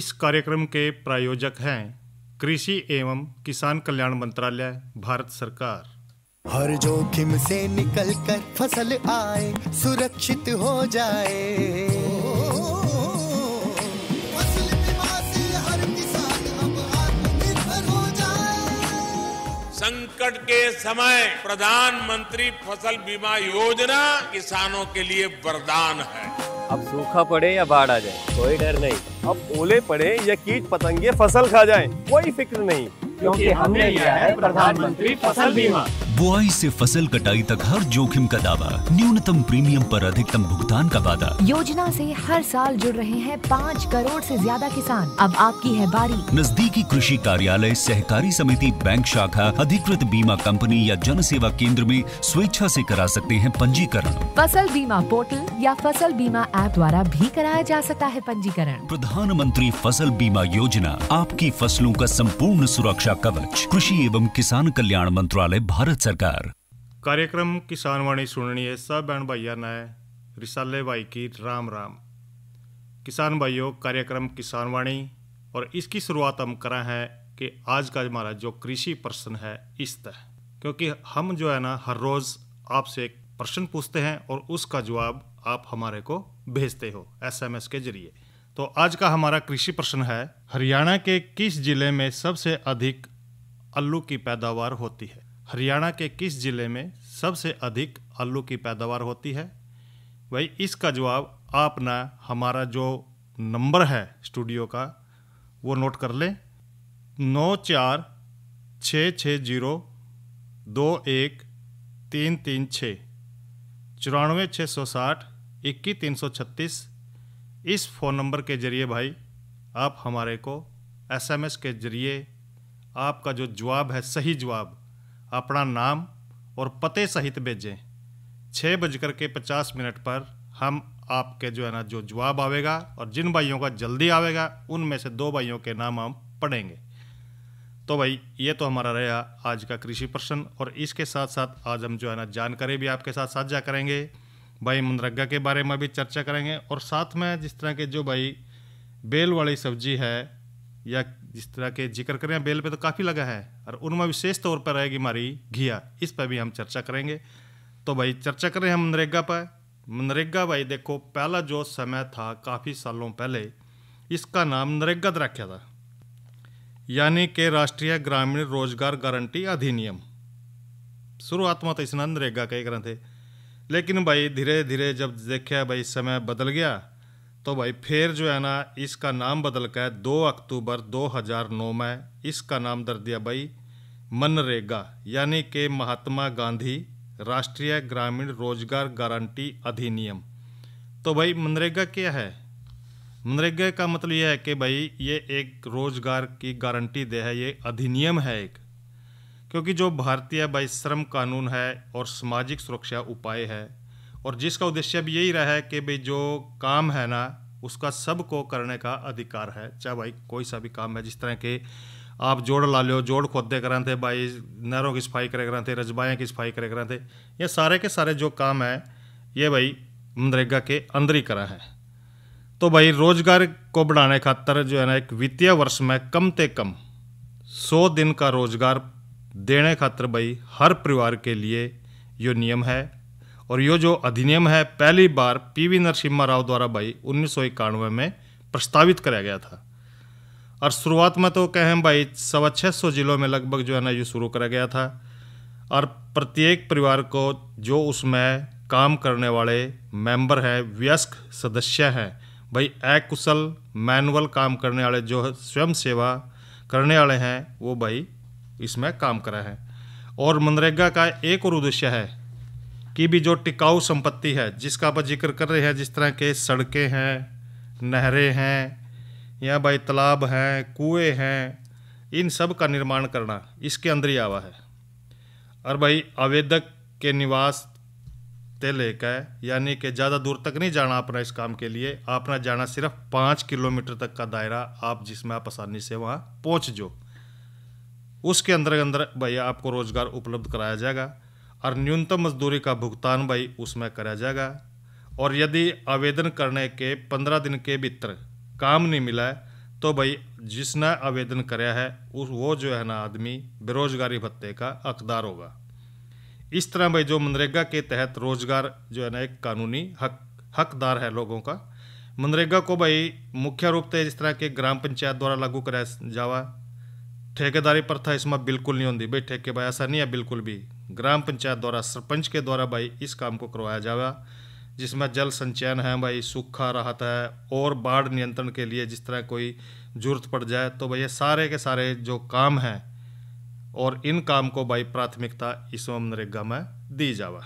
इस कार्यक्रम के प्रायोजक हैं कृषि एवं किसान कल्याण मंत्रालय, भारत सरकार। हर जोखिम से निकल कर फसल आए, सुरक्षित हो जाए। फसल बीमा से हर किसान अब आत्मनिर्भर हो जाए। संकट के समय प्रधानमंत्री फसल बीमा योजना किसानों के लिए वरदान है। अब सूखा पड़े या बाढ़ आ जाए, कोई डर नहीं। अब ओले पड़े या कीट पतंगे फसल खा जाए, कोई फिक्र नहीं, क्योंकि हमने लिया है प्रधानमंत्री फसल बीमा। बुआई से फसल कटाई तक हर जोखिम का दावा, न्यूनतम प्रीमियम पर अधिकतम भुगतान का वादा। योजना से हर साल जुड़ रहे हैं 5 करोड़ से ज्यादा किसान। अब आपकी है बारी। नजदीकी कृषि कार्यालय, सहकारी समिति, बैंक शाखा, अधिकृत बीमा कंपनी या जन सेवा केंद्र में स्वेच्छा से करा सकते हैं पंजीकरण। फसल बीमा पोर्टल या फसल बीमा ऐप द्वारा भी कराया जा सकता है पंजीकरण। प्रधानमंत्री फसल बीमा योजना, आपकी फसलों का संपूर्ण सुरक्षा कवच। कृषि एवं किसान कल्याण मंत्रालय, भारत सरकार। कार्यक्रम किसान वाणी सुननी है सब बहन भैया ने रिसाले भाई की राम राम। किसान भाइयों, कार्यक्रम किसान वाणी और इसकी शुरुआत हम करा है कि आज का हमारा जो कृषि प्रश्न है इस तरह, क्योंकि हम जो है ना हर रोज आपसे एक प्रश्न पूछते हैं और उसका जवाब आप हमारे को भेजते हो SMS के जरिए। तो आज का हमारा कृषि प्रश्न है, हरियाणा के किस जिले में सबसे अधिक आलू की पैदावार होती है? हरियाणा के किस जिले में सबसे अधिक आलू की पैदावार होती है? भाई इसका जवाब आप ना हमारा जो नंबर है स्टूडियो का वो नोट कर लें, 9466021336 94 660 इस फ़ोन नंबर के ज़रिए भाई आप हमारे को SMS के ज़रिए आपका जो जवाब है, सही जवाब, अपना नाम और पते सहित भेजें। 6:50 पर हम आपके जो है ना जो जवाब आवेगा और जिन भाइयों का जल्दी आवेगा उनमें से 2 भाइयों के नाम हम पढ़ेंगे। तो भाई ये तो हमारा रहा आज का कृषि प्रश्न, और इसके साथ साथ आज हम जो है ना जानकारी भी आपके साथ साझा करेंगे। भाई मनरेगा के बारे में भी चर्चा करेंगे, और साथ में जिस तरह के जो भाई बेल वाली सब्जी है या जिस तरह के जिक्र करें, बेल पे तो काफ़ी लगा है और उनमें विशेष तौर पर रहेगी हमारी घिया, इस पर भी हम चर्चा करेंगे। तो भाई चर्चा करें हम मनरेगा पर। मनरेगा भाई देखो, पहला जो समय था काफ़ी सालों पहले, इसका नाम नरेगा रखा था, यानी कि राष्ट्रीय ग्रामीण रोजगार गारंटी अधिनियम। शुरुआत में तो इसने नरेगा के कर थे, लेकिन भाई धीरे धीरे जब देखा भाई समय बदल गया तो भाई फिर जो है ना इसका नाम बदल कर 2 अक्टूबर 2009 में इसका नाम दर दिया भाई मनरेगा, यानी कि महात्मा गांधी राष्ट्रीय ग्रामीण रोजगार गारंटी अधिनियम। तो भाई मनरेगा क्या है? मनरेगा का मतलब यह है कि भाई ये एक रोजगार की गारंटी दे है, ये अधिनियम है एक, क्योंकि जो भारतीय भाई श्रम कानून है और सामाजिक सुरक्षा उपाय है, और जिसका उद्देश्य भी यही रहा है कि भाई जो काम है ना उसका सबको करने का अधिकार है, चाहे भाई कोई सा भी काम है। जिस तरह के आप जोड़ ला लो, जोड़ खोदे करा थे भाई, नहरों की सफाई करे करा थे, रजबाएँ की सफाई करे करा थे, ये सारे के सारे जो काम है ये भाई मनरेगा के अंदर ही करा है। तो भाई रोजगार को बढ़ाने खातर जो है ना एक वित्तीय वर्ष में कम से कम 100 दिन का रोजगार देने खातर भाई हर परिवार के लिए यो नियम है। और यो जो अधिनियम है पहली बार PV नरसिम्हा राव द्वारा भाई 1991 में प्रस्तावित कराया गया था, और शुरुआत में तो कहें भाई 650 जिलों में लगभग जो है ना ये शुरू करा गया था, और प्रत्येक परिवार को जो उसमें काम करने वाले मेंबर हैं, वयस्क सदस्य हैं भाई, अकुशल मैनुअल काम करने वाले जो स्वयं सेवा करने वाले हैं वो भाई इसमें काम करा है। और मनरेगा का एक और उद्देश्य है कि भी जो टिकाऊ संपत्ति है जिसका आप जिक्र कर रहे हैं, जिस तरह के सड़कें हैं, नहरें हैं या भाई तालाब हैं, कुएं हैं, इन सब का निर्माण करना इसके अंदर ही आवा है। और भाई आवेदक के निवास ते लेकर, यानी कि ज़्यादा दूर तक नहीं जाना अपना इस काम के लिए, आपने जाना सिर्फ 5 किलोमीटर तक का दायरा आप जिसमें आप आसानी से वहाँ पहुँच जो, उसके अंदर भाई आपको रोज़गार उपलब्ध कराया जाएगा, और न्यूनतम मजदूरी का भुगतान भाई उसमें कराया जाएगा। और यदि आवेदन करने के 15 दिन के भीतर काम नहीं मिला तो भाई जिसने आवेदन कराया है वो जो है ना आदमी बेरोजगारी भत्ते का हकदार होगा। इस तरह भाई जो मनरेगा के तहत रोजगार जो है ना एक कानूनी हकदार है लोगों का। मनरेगा को भाई मुख्य रूप से जिस तरह के ग्राम पंचायत द्वारा लागू कराया जावा, ठेकेदारी प्रथा इसमें बिल्कुल नहीं होती भाई। ठेके भाई ऐसा नहीं है बिल्कुल भी, ग्राम पंचायत द्वारा सरपंच के द्वारा भाई इस काम को करवाया जावा, जिसमें जल संचयन है भाई, सूखा राहत है और बाढ़ नियंत्रण के लिए जिस तरह कोई जरूरत पड़ जाए तो भाई ये सारे के सारे जो काम हैं और इन काम को भाई प्राथमिकता इस मनरेगा में दी जावा।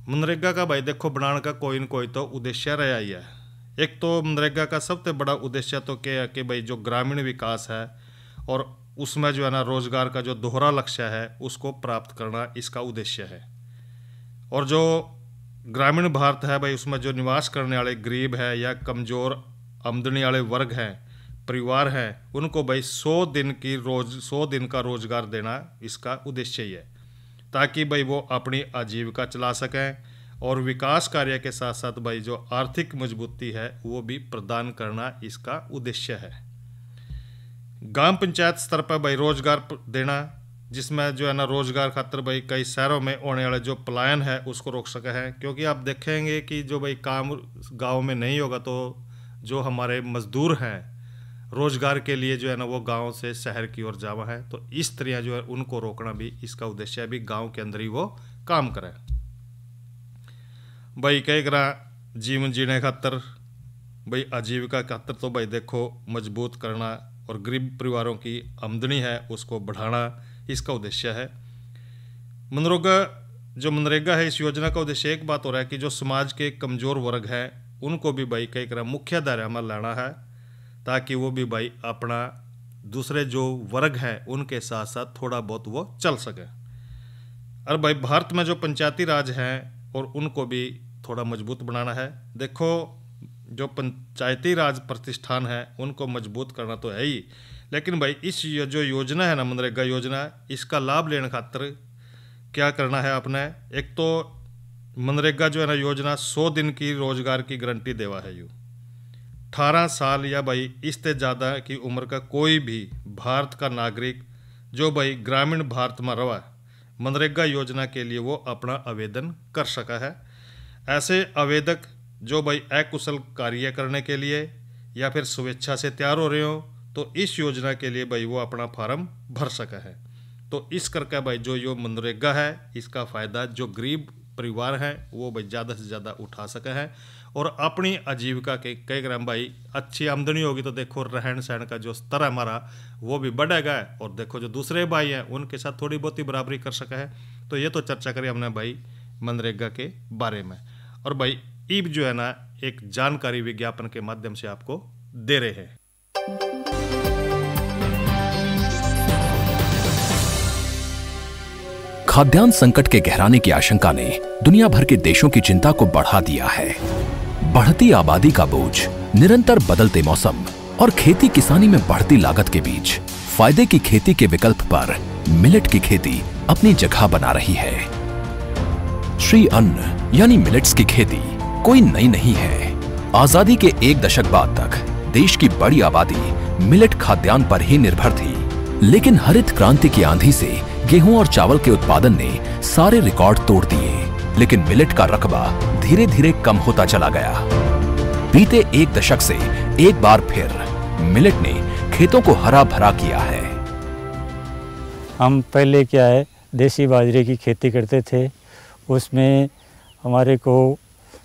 मनरेगा का भाई देखो बनाने का कोई न कोई तो उद्देश्य रहा ही है। एक तो मनरेगा का सबसे बड़ा उद्देश्य तो क्या है कि भाई जो ग्रामीण विकास है और उसमें जो है ना रोजगार का जो दोहरा लक्ष्य है उसको प्राप्त करना इसका उद्देश्य है। और जो ग्रामीण भारत है भाई उसमें जो निवास करने वाले गरीब है या कमज़ोर आमदनी वाले वर्ग हैं, परिवार हैं, उनको भाई 100 दिन का रोजगार देना इसका उद्देश्य ही है, ताकि भाई वो अपनी आजीविका चला सकें और विकास कार्य के साथ साथ भाई जो आर्थिक मजबूती है वो भी प्रदान करना इसका उद्देश्य है। ग्राम पंचायत स्तर पर भाई रोजगार देना, जिसमें जो है ना रोजगार खातर भाई कई शहरों में होने वाले जो पलायन है उसको रोक सके हैं। क्योंकि आप देखेंगे कि जो भाई काम गांव में नहीं होगा तो जो हमारे मजदूर हैं रोजगार के लिए जो है ना वो गांव से शहर की ओर जावा है। तो इस तरह जो है उनको रोकना भी इसका उद्देश्य है, भी गांव के अंदर ही वो काम करें। भाई कई तरह जीवन जीने खातर भाई आजीविका खातर तो भाई देखो मजबूत करना और गरीब परिवारों की आमदनी है उसको बढ़ाना इसका उद्देश्य है। मनरेगा है इस योजना का उद्देश्य एक बात हो रहा है कि जो समाज के कमज़ोर वर्ग हैं उनको भी भाई कई तरह मुख्य दायरे में लाना है, ताकि वो भी भाई अपना दूसरे जो वर्ग हैं उनके साथ साथ थोड़ा बहुत वो चल सके। और भाई भारत में जो पंचायती राज हैं और उनको भी थोड़ा मजबूत बनाना है। देखो जो पंचायती राज प्रतिष्ठान है उनको मजबूत करना तो है ही, लेकिन भाई इस जो योजना है ना मनरेगा योजना, इसका लाभ लेने खातिर क्या करना है आपने। एक तो मनरेगा जो है ना योजना 100 दिन की रोजगार की गारंटी देवा है। 18 साल या भाई इससे ज़्यादा की उम्र का कोई भी भारत का नागरिक जो भाई ग्रामीण भारत में रहा मनरेगा योजना के लिए वो अपना आवेदन कर सका है। ऐसे आवेदक जो भाई अकुशल कार्य करने के लिए या फिर स्वेच्छा से तैयार हो रहे हो तो इस योजना के लिए भाई वो अपना फार्म भर सका है। तो इस करके भाई जो यो मनरेगा है इसका फ़ायदा जो गरीब परिवार हैं वो भाई ज़्यादा से ज़्यादा उठा सके हैं और अपनी आजीविका के कई ग्राम भाई अच्छी आमदनी होगी तो देखो रहन सहन का जो स्तर हमारा वो भी बढ़ेगा और देखो जो दूसरे भाई हैं उनके साथ थोड़ी बहुत ही बराबरी कर सका है। तो ये तो चर्चा करी हमने भाई मनरेगा के बारे में। और भाई ईब जो है ना एक जानकारी विज्ञापन के माध्यम से आपको दे रहे हैं। खाद्यान्न संकट के गहराने की आशंका ने दुनिया भर के देशों की चिंता को बढ़ा दिया है। बढ़ती आबादी का बोझ, निरंतर बदलते मौसम और खेती किसानी में बढ़ती लागत के बीच फायदे की खेती के विकल्प पर मिलेट की खेती अपनी जगह बना रही है। श्री अन्न यानी मिलेट्स की खेती कोई नई नहीं है। आजादी के 1 दशक बाद तक देश की बड़ी आबादी मिलेट खाद्यान्न पर ही निर्भर थी, लेकिन हरित क्रांति की आंधी से गेहूं और चावल के उत्पादन ने सारे रिकॉर्ड तोड़ दिए। लेकिन मिलेट का रकबा धीरे धीरे कम होता चला गया। बीते 1 दशक से एक बार फिर मिलेट ने खेतों को हरा भरा किया है। हम पहले क्या है देसी बाजरे की खेती करते थे, उसमें हमारे को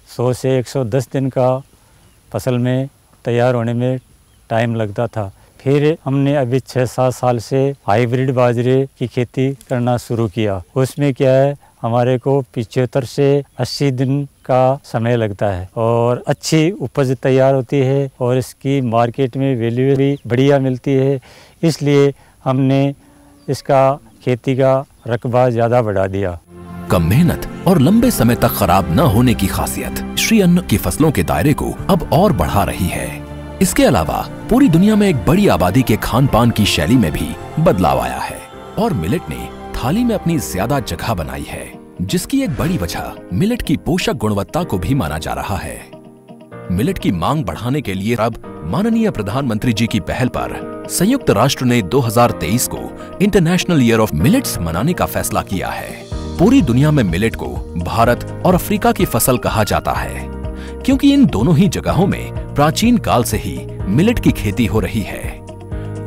100 से 110 दिन का फसल में तैयार होने में टाइम लगता था। फिर हमने अभी 6-7 साल से हाइब्रिड बाजरे की खेती करना शुरू किया। उसमें क्या है हमारे को 75 से 80 दिन का समय लगता है और अच्छी उपज तैयार होती है और इसकी मार्केट में वैल्यू भी बढ़िया मिलती है। इसलिए हमने इसका खेती का रकबा ज़्यादा बढ़ा दिया। कम मेहनत और लंबे समय तक खराब न होने की खासियत श्री अन्न की फसलों के दायरे को अब और बढ़ा रही है। इसके अलावा पूरी दुनिया में एक बड़ी आबादी के खान पान की शैली में भी बदलाव आया है और मिलेट ने थाली में अपनी ज्यादा जगह बनाई है, जिसकी एक बड़ी वजह मिलेट की पोषक गुणवत्ता को भी माना जा रहा है। मिलेट की मांग बढ़ाने के लिए अब माननीय प्रधानमंत्री जी की पहल पर संयुक्त राष्ट्र ने 2023 को इंटरनेशनल ईयर ऑफ मिलेट्स मनाने का फैसला किया है। पूरी दुनिया में मिलेट को भारत और अफ्रीका की फसल कहा जाता है, क्योंकि इन दोनों ही जगहों में प्राचीन काल से ही मिलेट की खेती हो रही है।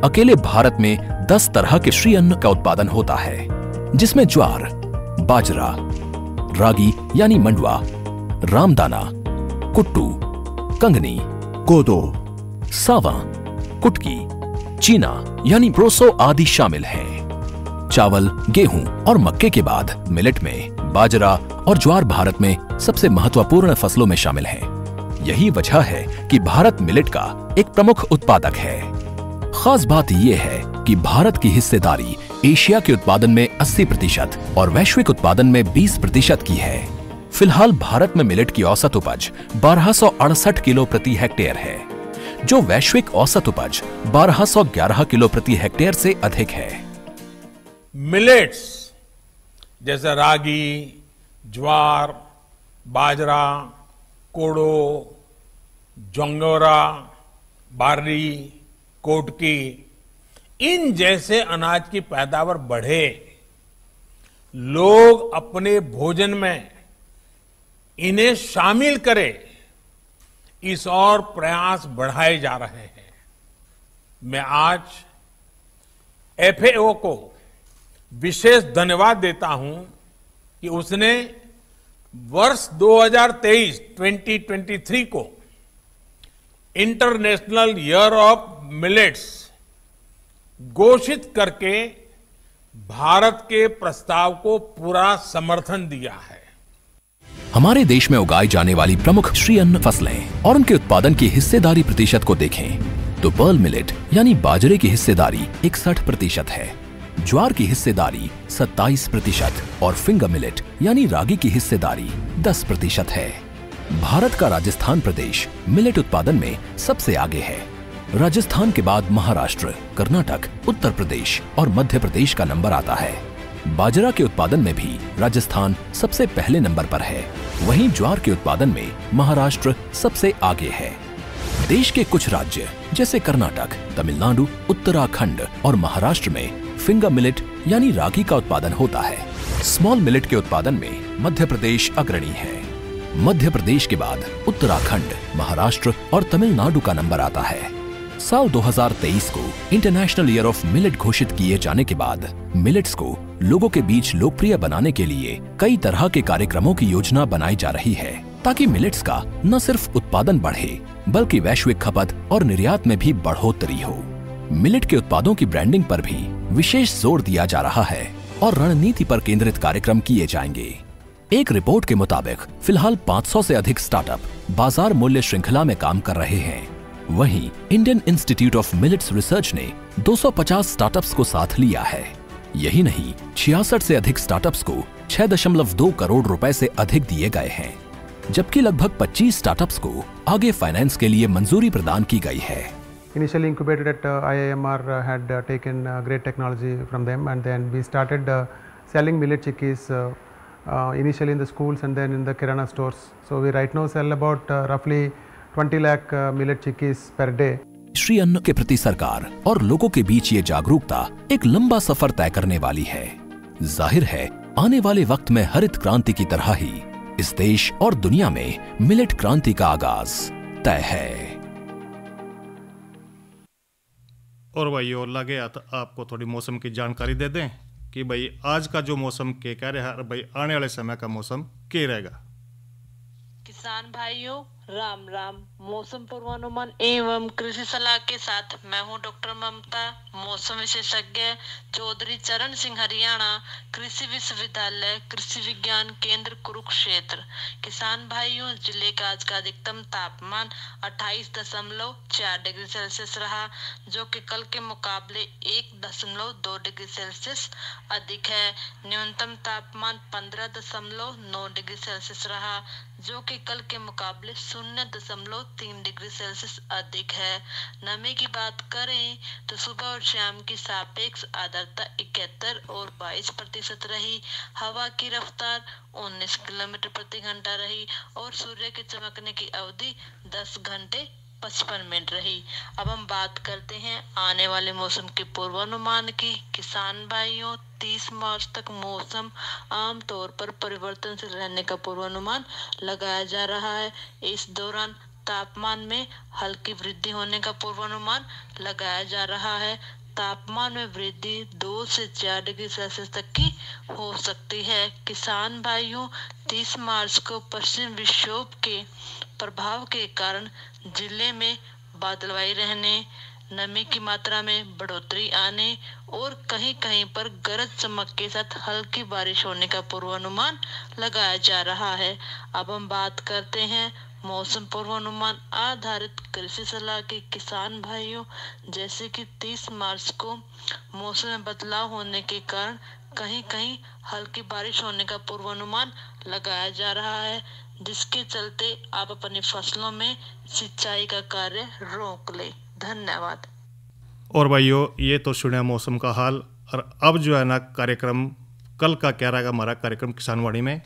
अकेले भारत में 10 तरह के श्री अन्न का उत्पादन होता है, जिसमें ज्वार, बाजरा, रागी यानी मंडवा, रामदाना, कुट्टू, कंगनी, कोदो, सावा, कुटकी, चीना यानी प्रोसो आदि शामिल हैं। चावल, गेहूं और मक्के के बाद मिलेट में बाजरा और ज्वार भारत में सबसे महत्वपूर्ण फसलों में शामिल हैं। यही वजह है कि भारत मिलेट का एक प्रमुख उत्पादक है। खास बात यह है कि भारत की हिस्सेदारी एशिया के उत्पादन में 80% और वैश्विक उत्पादन में 20% की है। फिलहाल भारत में मिलेट की औसत उपज 1268 किलो प्रति हेक्टेयर है, जो वैश्विक औसत उपज 1211 किलो प्रति हेक्टेयर से अधिक है। मिलेट्स जैसे रागी, ज्वार, बाजरा, कोडो, जोंगोरा, बार्ली, कोटकी, इन जैसे अनाज की पैदावार बढ़े, लोग अपने भोजन में इन्हें शामिल करें, इस और प्रयास बढ़ाए जा रहे हैं। मैं आज एफएओ को विशेष धन्यवाद देता हूं कि उसने वर्ष 2023 को इंटरनेशनल ईयर ऑफ मिलेट्स घोषित करके भारत के प्रस्ताव को पूरा समर्थन दिया है। हमारे देश में उगाई जाने वाली प्रमुख श्री अन्न फसलें और उनके उत्पादन की हिस्सेदारी प्रतिशत को देखें तो पर्ल मिलेट यानी बाजरे की हिस्सेदारी 61% है, ज्वार की हिस्सेदारी 27% और फिंगर मिलेट यानी रागी की हिस्सेदारी 10% है। भारत का राजस्थान प्रदेश मिलेट उत्पादन में सबसे आगे है। राजस्थान के बाद महाराष्ट्र, कर्नाटक, उत्तर प्रदेश और मध्य प्रदेश का नंबर आता है। बाजरा के उत्पादन में भी राजस्थान सबसे पहले नंबर पर है। वहीं ज्वार के उत्पादन में महाराष्ट्र सबसे आगे है। देश के कुछ राज्य जैसे कर्नाटक, तमिलनाडु, उत्तराखंड और महाराष्ट्र में फिंगर मिलेट यानी रागी का उत्पादन होता है। स्मॉल मिलेट के उत्पादन में मध्य प्रदेश अग्रणी है। मध्य प्रदेश के बाद उत्तराखंड, महाराष्ट्र और तमिलनाडु का नंबर आता है। साल 2023 को इंटरनेशनल ईयर ऑफ मिलेट घोषित किए जाने के बाद मिलेट्स को लोगों के बीच लोकप्रिय बनाने के लिए कई तरह के कार्यक्रमों की योजना बनाई जा रही है, ताकि मिलेट्स का न सिर्फ उत्पादन बढ़े बल्कि वैश्विक खपत और निर्यात में भी बढ़ोतरी हो। मिलेट के उत्पादों की ब्रांडिंग पर भी विशेष जोर दिया जा रहा है और रणनीति पर केंद्रित कार्यक्रम किए जाएंगे। एक रिपोर्ट के मुताबिक फिलहाल 500 से अधिक स्टार्टअप बाजार मूल्य श्रृंखला में काम कर रहे हैं। वहीं Indian institute of millets research ने 250 स्टार्टअप्स को साथ लिया है। यही नहीं, 66 से अधिक स्टार्टअप्स को 6.2 करोड़ रुपए से अधिक दिए गए हैं, जबकि लगभग 25 स्टार्टअप्स को आगे फाइनेंस के लिए मंजूरी प्रदान की गई है। Initially incubated at IIMR had taken great technology from them, and then we started selling millet chikkis initially in the schools and then in the kirana stores. So we right now sell about roughly 20 lakh millet chikkis per day. Shri अन्न के प्रति सरकार और लोगों के बीच ये जागरूकता एक लंबा सफर तय करने वाली है। जाहिर है, आने वाले वक्त में हरित क्रांति की तरह ही इस देश और दुनिया में मिलेट क्रांति का आगाज तय है। और भाई और लगे आपको थोड़ी मौसम की जानकारी दे दें कि भाई आज का जो मौसम के कह रहे हैं, भाई आने वाले समय का मौसम क्या रहेगा। किसान भाइयों राम राम। मौसम पूर्वानुमान एवं कृषि सलाह के साथ मैं हूं डॉक्टर ममता, मौसम विशेषज्ञ, चौधरी चरण सिंह, हरियाणा, कृषि विश्वविद्यालय, कृषि विज्ञान केंद्र कुरुक्षेत्र। किसान भाइयों, जिले का आज का अधिकतम तापमान 28.4 डिग्री सेल्सियस रहा, जो कि कल के मुकाबले 1.2 डिग्री सेल्सियस अधिक है। न्यूनतम तापमान 15.9 डिग्री सेल्सियस रहा, जो कि कल के मुकाबले 0.3 डिग्री सेल्सियस अधिक है। नमी की बात करें तो सुबह और शाम की सापेक्ष आर्द्रता 71 और 22% रही। हवा की रफ्तार 19 किलोमीटर प्रति घंटा रही और सूर्य के चमकने की अवधि 10 घंटे 55 मिनट रही। अब हम बात करते हैं आने वाले मौसम के पूर्वानुमान की। किसान भाइयों, 30 मार्च तक मौसम आमतौर पर परिवर्तनशील रहने का पूर्वानुमान लगाया जा रहा है। इस दौरान तापमान में हल्की वृद्धि होने का पूर्वानुमान लगाया जा रहा है। तापमान में वृद्धि 2 से 4 डिग्री सेल्सियस तक की हो सकती है। किसान भाइयों, 30 मार्च को पश्चिम विक्षोभ के प्रभाव के कारण जिले में बादलवाई रहने, नमी की मात्रा में बढ़ोतरी आने और कहीं कहीं पर गरज चमक के साथ हल्की बारिश होने का पूर्वानुमान लगाया जा रहा है। अब हम बात करते हैं मौसम पूर्वानुमान आधारित कृषि सलाह के किसान भाइयों। जैसे कि 30 मार्च को मौसम में बदलाव होने के कारण कहीं कहीं हल्की बारिश होने का पूर्वानुमान लगाया जा रहा है, जिसके चलते आप अपनी फसलों में सिंचाई का कार्य रोक ले। धन्यवाद। और भाइयों, ये तो सुना मौसम का हाल। और अब जो है ना कार्यक्रम कल का क्या रहेगा हमारा कार्यक्रम किसानवाड़ी में।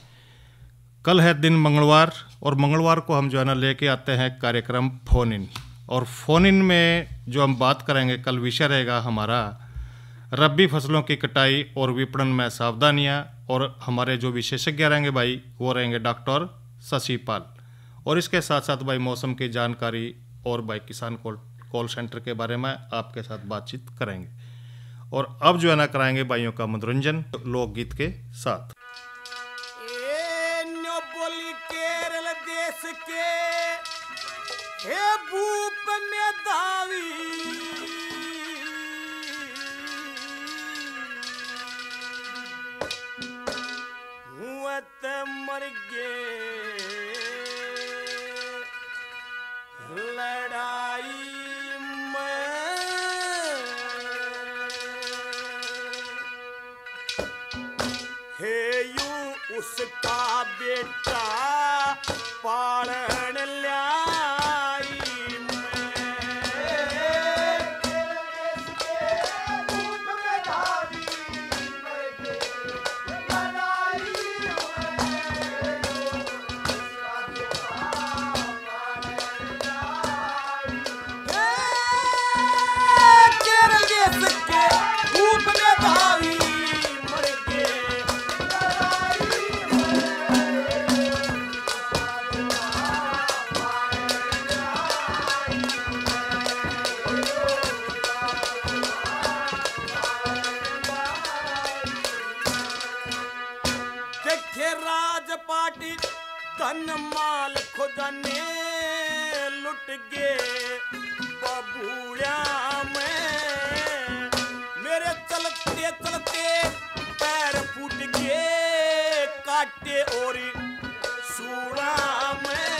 कल है दिन मंगलवार और मंगलवार को हम जो है ना लेके आते हैं कार्यक्रम फोन इन। और फोन इन में जो हम बात करेंगे कल विषय रहेगा हमारा रबी फसलों की कटाई और विपणन में सावधानियां। और हमारे जो विशेषज्ञ रहेंगे भाई वो रहेंगे डॉक्टर शशि पाल। और इसके साथ साथ भाई मौसम की जानकारी और भाई किसान कॉल सेंटर के बारे में आपके साथ बातचीत करेंगे। और अब जो है ना कराएंगे भाइयों का मनोरंजन लोकगीत के साथ। बोली केरल देश के हे भूप में दावी हुआ त मर गए लड़ाई उसका बेटा पालन लाई केरल देश के भूप में धावी धन माल खुदा ने लुट गे बबूया में मेरे चलते चलते पैर फूट गए काटे और सूड़ा में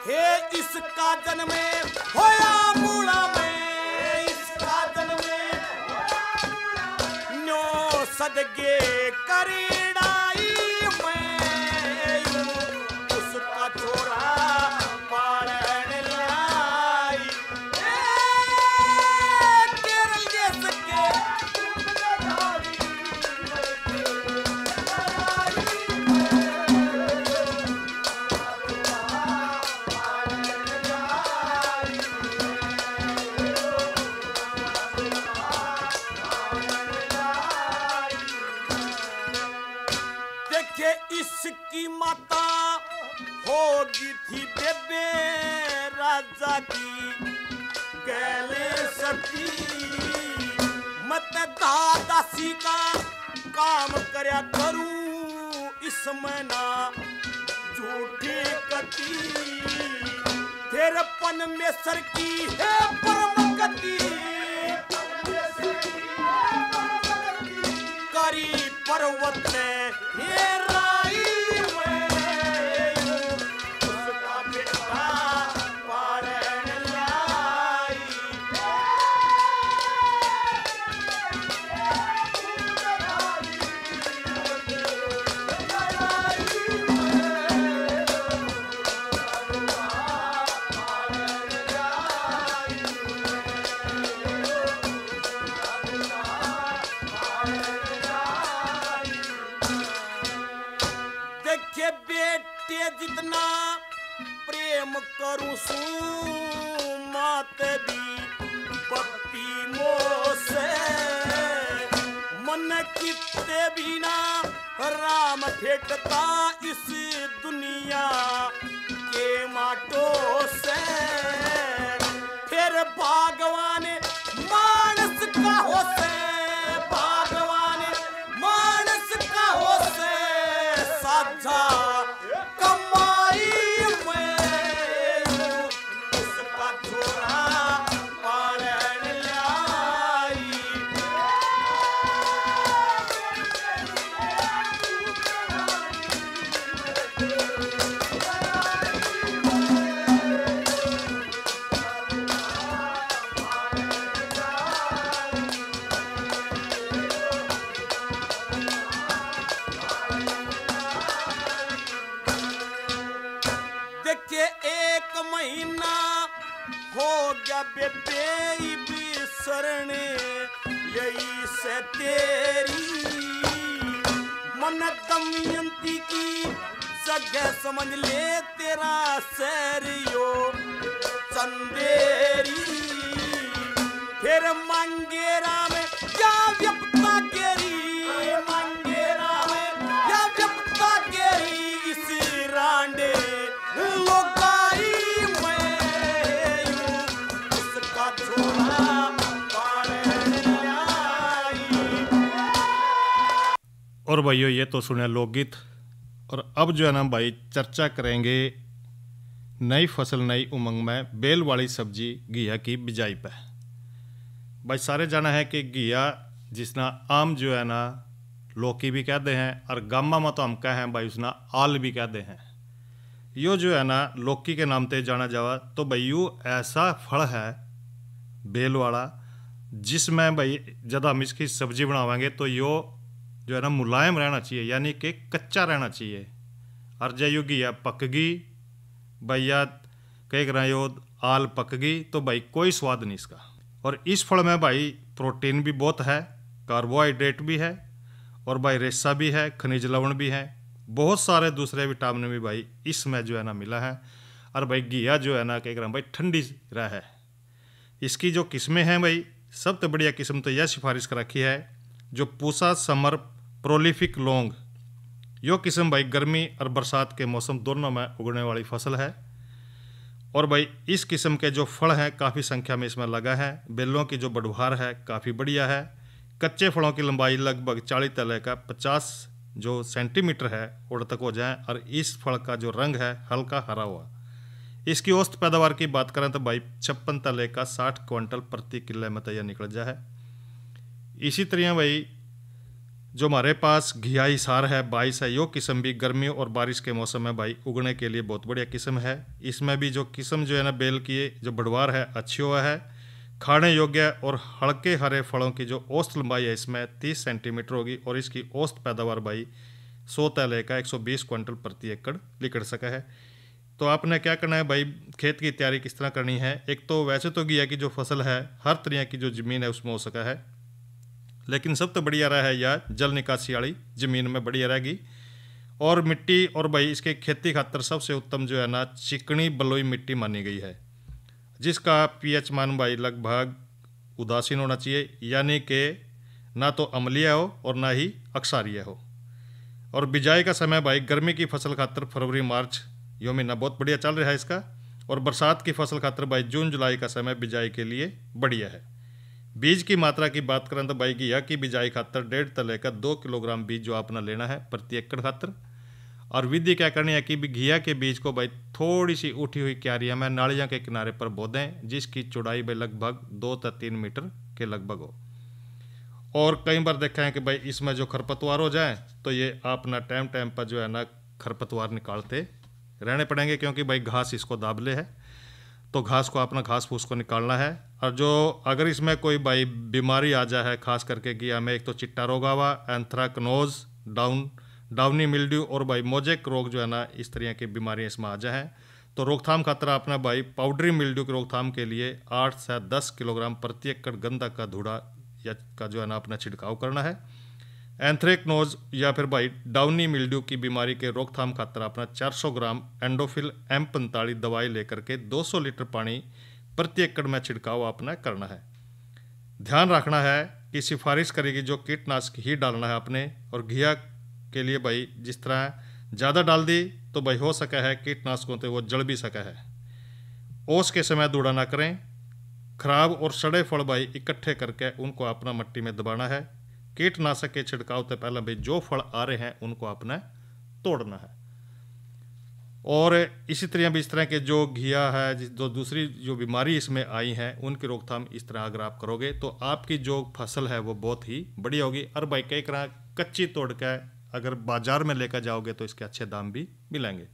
हे इसका जन्म होया मूड़ा में इसका जन्म न्यो सदगे करीड़ाई इसकी माता होगी थी बेबे राजा की गले सती मत दादासी का काम करया करूं इसमें ना झूठी कती तेरे पन में सर की है परम गति करी पर्वत ये राई उसका बेटा पालन लाई के जितना प्रेम करूं सू माते भी पत्ती मोसे मन कितने बिना राम भेटता इस दुनिया के माटो से फिर भगवान मानस का हो से भगवान मानस का हो से साझा कमाई में उसका छोरा पालन लाई देखे एक महीना हो गया बेटे बिसरण यही से तेरी मन दमयंती की जगह समझ ले तेरा सैरियो चंदेरी फिर मंगेरा में क्या व्यपता केरी मंगेरा में क्या व्यपता केरी इस रांडे लोगाई में उसका छोरा पालन लाई। और भाइयों ये तो सुने लोकगीत। और अब जो है ना भाई चर्चा करेंगे नई फसल नई उमंग में बेल वाली सब्जी घिया की बिजाई पे। भाई सारे जाना है कि घिया जिसना आम जो है ना लौकी भी कहते हैं और गामा में तो हम कहें हैं भाई उसना आल भी कहते हैं। यो जो है ना लौकी के नाम से जाना जावा तो भाई यू ऐसा फल है बेल वाला जिसमें भाई जब हम इसकी सब्जी बनावेंगे तो यो जो है ना मुलायम रहना चाहिए यानी कि कच्चा रहना चाहिए। और जब यो घिया पक गई भैया कह रहा यो आल पक गई तो भाई कोई स्वाद नहीं इसका। और इस फल में भाई प्रोटीन भी बहुत है, कार्बोहाइड्रेट भी है और भाई रेशा भी है, खनिज लवण भी है, बहुत सारे दूसरे विटामिन भी भाई इसमें जो है ना मिला है। और भाई घिया जो है ना कह रहा भाई ठंडी रह है। इसकी जो किस्में हैं भाई सबसे बढ़िया किस्म तो यह सिफारिश कर रखी है जो पूसा समर प्रोलिफिक लौंग। यो किस्म भाई गर्मी और बरसात के मौसम दोनों में उगने वाली फसल है। और भाई इस किस्म के जो फल हैं काफ़ी संख्या में इसमें लगा है। बेलों की जो बढ़वार है काफ़ी बढ़िया है। कच्चे फलों की लंबाई लगभग 40 तले का 50 जो सेंटीमीटर है और तक हो जाए। और इस फल का जो रंग है हल्का हरा हुआ। इसकी औसत पैदावार की बात करें तो भाई 56 तले का 60 क्विंटल प्रति किले में तैयार निकल जाए। इसी तरह भाई जो हमारे पास घिया हिसार है 22 है, यो किस्म भी गर्मी और बारिश के मौसम में भाई उगने के लिए बहुत बढ़िया किस्म है। इसमें भी जो किस्म जो है ना बेल की जो बढ़वार है अच्छी हुआ है, खाने योग्य और हल्के हरे फलों की जो औसत लंबाई है इसमें 30 सेंटीमीटर होगी। और इसकी औसत पैदावार भाई 100 तले का 120 क्विंटल प्रति एकड़ निकल सका है। तो आपने क्या करना है भाई खेत की तैयारी किस तरह करनी है। एक तो वैसे तो घिया की जो फसल है हर तरह की जो ज़मीन है उसमें हो सका है, लेकिन सब तो बढ़िया रहा है या जल निकासी वाली ज़मीन में बढ़िया रहेगी। और मिट्टी और भाई इसके खेती खातर सबसे उत्तम जो है ना चिकनी बलुई मिट्टी मानी गई है जिसका पीएच मान भाई लगभग उदासीन होना चाहिए, यानी कि ना तो अम्लीय हो और ना ही अक्षारीय हो। और बिजाई का समय भाई गर्मी की फसल खातर फरवरी मार्च यो महीना बहुत बढ़िया चल रहा है इसका। और बरसात की फसल खातर भाई जून जुलाई का समय बिजाई के लिए बढ़िया है। बीज की मात्रा की बात करें तो भाई घिया की बिजाई खातर 1.5 तले का 2 किलोग्राम बीज जो आपने लेना है प्रति एकड़ खातर। और विधि क्या करनी है कि घिया के बीज को भाई थोड़ी सी उठी हुई क्यारियाँ में नालियाँ के किनारे पर बो दें जिसकी चौड़ाई भाई लगभग 2 से 3 मीटर के लगभग हो। और कई बार देखा है कि भाई इसमें जो खरपतवार हो जाए तो ये आप ना टाइम पर जो है ना खरपतवार निकालते रहने पड़ेंगे, क्योंकि भाई घास इसको दाबले है तो घास को अपना घास फूस को निकालना है। और जो अगर इसमें कोई भाई बीमारी आ जाए खास करके घिया में, एक तो चिट्टा रोग आवा, एंथ्राकनोज, डाउनी मिल्ड्यू और भाई मोजेक रोग जो है ना इस तरह की बीमारियां इसमें आ जाए तो रोकथाम खातर अपना भाई पाउडरी मिल्ड्यू की रोकथाम के लिए 8 से 10 किलोग्राम प्रति एकड़ गंधक का धूड़ा या का जो है ना अपना छिड़काव करना है। एंथ्रेक्नोज या फिर भाई डाउनी मिल्ड्यू की बीमारी के रोकथाम खातर अपना 400 ग्राम एंडोफिल M45 दवाई लेकर के 200 लीटर पानी प्रति एकड़ में छिड़काव अपना करना है। ध्यान रखना है कि सिफारिश करेगी जो कीटनाशक ही डालना है अपने, और घिया के लिए भाई जिस तरह ज़्यादा डाल दी तो भाई हो सका है कीटनाशकों से वो जल भी सका है। ओस के समय दूड़ा ना करें। खराब और सड़े फल भाई इकट्ठे करके उनको अपना मिट्टी में दबाना है। कीटनाशक के छिड़काव से पहले भाई जो फल आ रहे हैं उनको आपने तोड़ना है। और इसी तरह भी इस तरह के जो घिया है, जो दूसरी जो बीमारी इसमें आई है, उनकी रोकथाम इस तरह अगर आप करोगे तो आपकी जो फसल है वो बहुत ही बढ़िया होगी। और भाई कई तरह कच्ची तोड़ के अगर बाजार में लेकर जाओगे तो इसके अच्छे दाम भी मिलेंगे।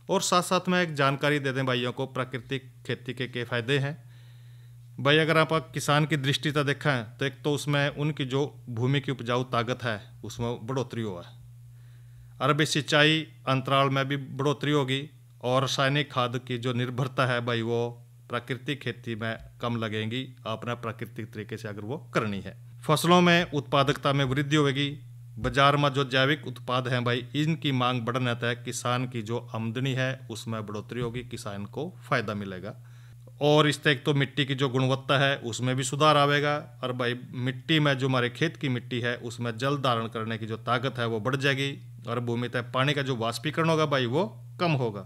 और साथ साथ में एक जानकारी दे दें भाइयों को, प्राकृतिक खेती के फ़ायदे हैं भाई। अगर आप किसान की दृष्टि से देखें तो एक तो उसमें उनकी जो भूमि की उपजाऊ ताकत है उसमें बढ़ोतरी हुआ है। अरबी सिंचाई अंतराल में भी बढ़ोतरी होगी। और रासायनिक खाद की जो निर्भरता है भाई वो प्राकृतिक खेती में कम लगेंगी, अपना प्राकृतिक तरीके से अगर वो करनी है। फसलों में उत्पादकता में वृद्धि होगी। बाजार में जो जैविक उत्पाद हैं भाई इनकी मांग बढ़ने तक किसान की जो आमदनी है उसमें बढ़ोतरी होगी, किसान को फायदा मिलेगा। और इस तक तो मिट्टी की जो गुणवत्ता है उसमें भी सुधार आवेगा। और भाई मिट्टी में जो हमारे खेत की मिट्टी है उसमें जल धारण करने की जो ताकत है वो बढ़ जाएगी। और भूमि तक पानी का जो वाष्पीकरण होगा भाई वो कम होगा।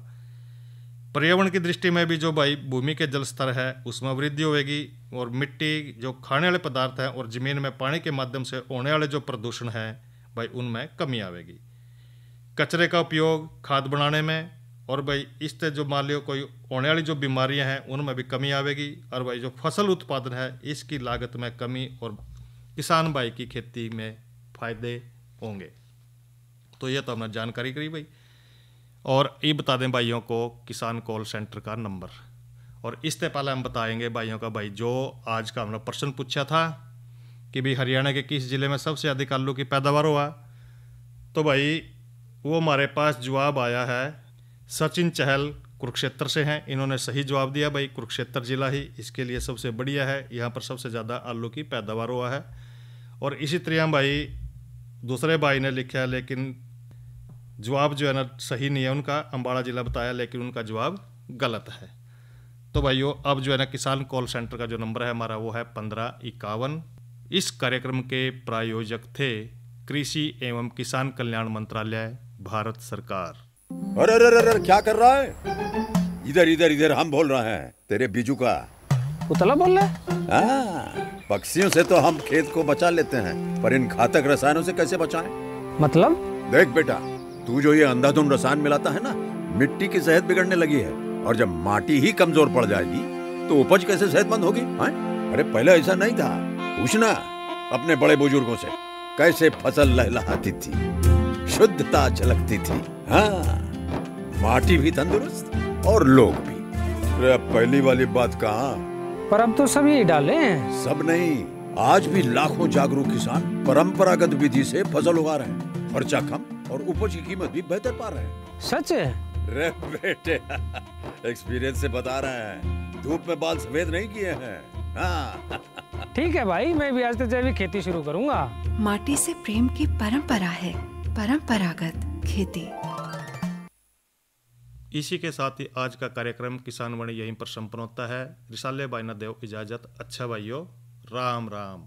पर्यावरण की दृष्टि में भी जो भाई भूमि के जल स्तर है उसमें वृद्धि होगी। और मिट्टी जो खाने वाले पदार्थ हैं और जमीन में पानी के माध्यम से होने वाले जो प्रदूषण है भाई उनमें कमी आवेगी। कचरे का उपयोग खाद बनाने में, और भाई इससे जो मान लो कोई होने वाली जो बीमारियां हैं उनमें भी कमी आवेगी। और भाई जो फसल उत्पादन है इसकी लागत में कमी और किसान भाई की खेती में फायदे होंगे। तो ये तो हमने जानकारी करी भाई। और ये बता दें भाइयों को किसान कॉल सेंटर का नंबर। और इससे पहले हम बताएंगे भाइयों का भाई जो आज का हमने प्रश्न पूछा था कि भाई हरियाणा के किस जिले में सबसे अधिक आलू की पैदावार हुआ, तो भाई वो हमारे पास जवाब आया है सचिन चहल कुरुक्षेत्र से हैं। इन्होंने सही जवाब दिया भाई, कुरुक्षेत्र जिला ही इसके लिए सबसे बढ़िया है, यहाँ पर सबसे ज़्यादा आलू की पैदावार हुआ है। और इसी तरह भाई दूसरे भाई ने लिखा है लेकिन जवाब जो है ना सही नहीं है उनका, अम्बाड़ा जिला बताया लेकिन उनका जवाब गलत है। तो भाइयों अब जो है ना किसान कॉल सेंटर का जो नंबर है हमारा वो है 1551। इस कार्यक्रम के प्रायोजक थे कृषि एवं किसान कल्याण मंत्रालय, भारत सरकार। अरे अरे अरे क्या कर रहा है? इधर इधर इधर हम बोल रहे हैं तेरे बीजू का। उतला बोल रहा है? पक्षियों से तो हम खेत को बचा लेते हैं, पर इन घातक रसायनों से कैसे बचाएं? मतलब? देख बेटा, तू जो ये अंधाधुंध रसायन मिलाता है ना, मिट्टी की सेहत बिगड़ने लगी है। और जब माटी ही कमजोर पड़ जाएगी तो उपज कैसे सेहतमंद होगी? अरे पहले ऐसा नहीं था, पूछना अपने बड़े बुजुर्गों से, कैसे फसल लहलहाती थी, शुद्धता झलकती थी। हाँ, माटी भी तंदुरुस्त और लोग भी। अरे पहली वाली बात कहाँ? पर अब तो सब यही डाले हैं। सब नहीं, आज भी लाखों जागरूक किसान परंपरागत विधि से फसल उगा रहे हैं। खर्चा कम और उपज की कीमत भी बेहतर पा रहे हैं। सच है? रे बेटे एक्सपीरियंस से बता रहे हैं, धूप में बाल सफेद नहीं किए हैं। हाँ। ठीक है भाई, मैं भी आज से जैविक खेती शुरू करूंगा। माटी से प्रेम की परंपरा है, परंपरागत खेती। इसी के साथ ही आज का कार्यक्रम किसान वाणी यहीं पर संपन्न होता है। रिसाले भाई ना देव इजाजत। अच्छा भाइयों, राम राम।